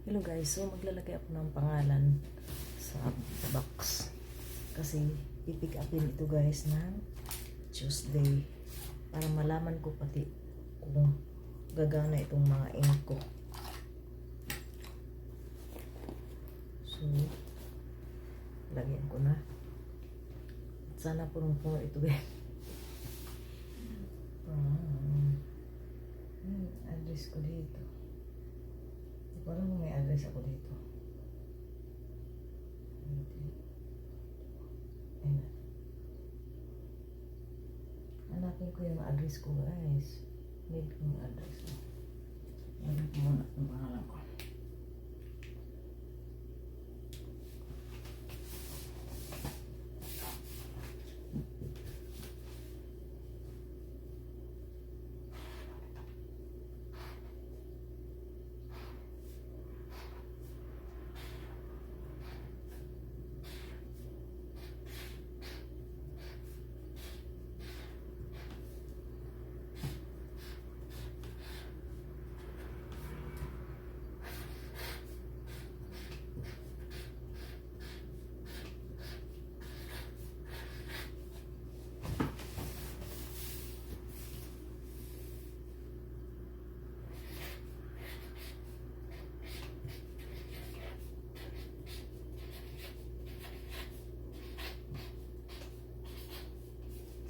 Hello guys, so maglalagay ako ng pangalan sa box kasi pipick upin ito guys ng Tuesday para malaman ko pati kung gagana itong mga ink ko. So lagyan ko na, sana punong-puno ito guys. Address ko dito. Parang may address ako dito. Ayan. Hanapin ko yung address ko guys. Need ko yung address ko. Hanapin ko muna ang pangalan ko.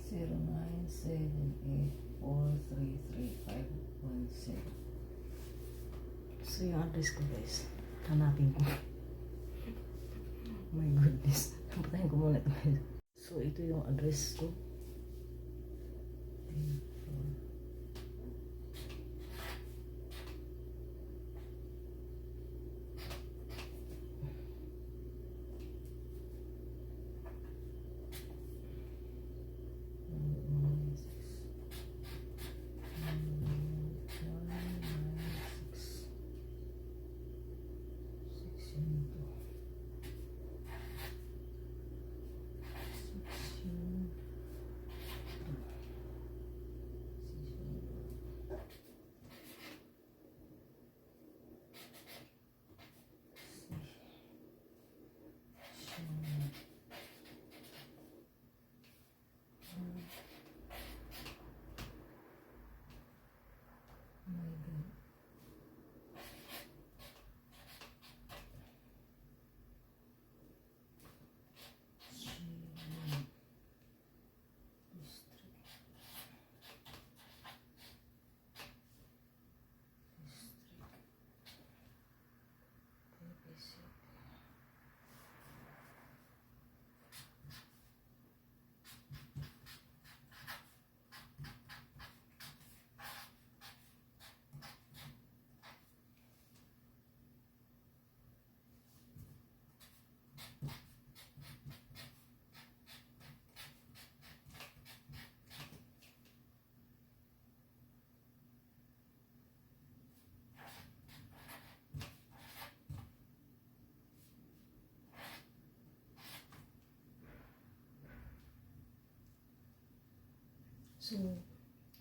Zero 978433517. So yung address ko guys, hanapin ko. My goodness, patayin ko muna ito guys. So ito yung address ko.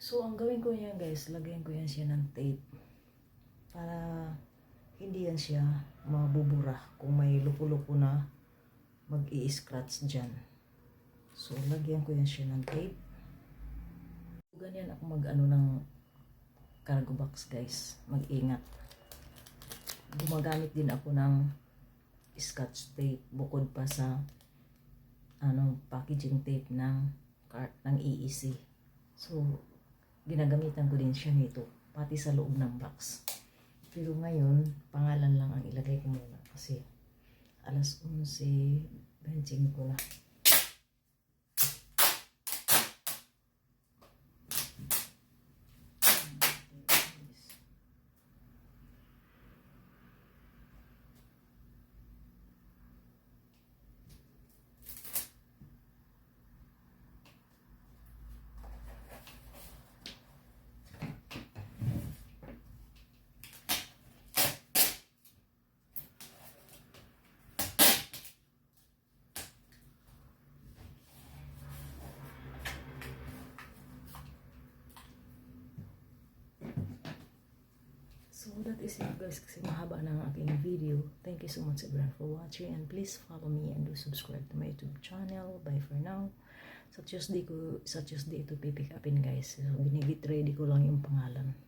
So ang gawin ko yan guys, lagyan ko yan siya ng tape para hindi yan siya mabubura kung may lupo-lupo na mag-i-scratch dyan. So lagyan ko yan siya ng tape. Ganyan ako mag-ano ng cargo box guys, mag-ingat. Gumagamit din ako ng scotch tape bukod pa sa packaging tape ng EEC. So, ginagamitan ko din siya nito, pati sa loob ng box. Pero ngayon, pangalan lang ang ilagay ko muna kasi alas 11:25 ko na. So that is it guys, kasi mahaba na ang aking video. Thank you so much everyone for watching, and please follow me and do subscribe to my YouTube channel. Bye for now. Sa Tuesday ito pipick upin guys. So, binigit ready ko lang yung pangalan.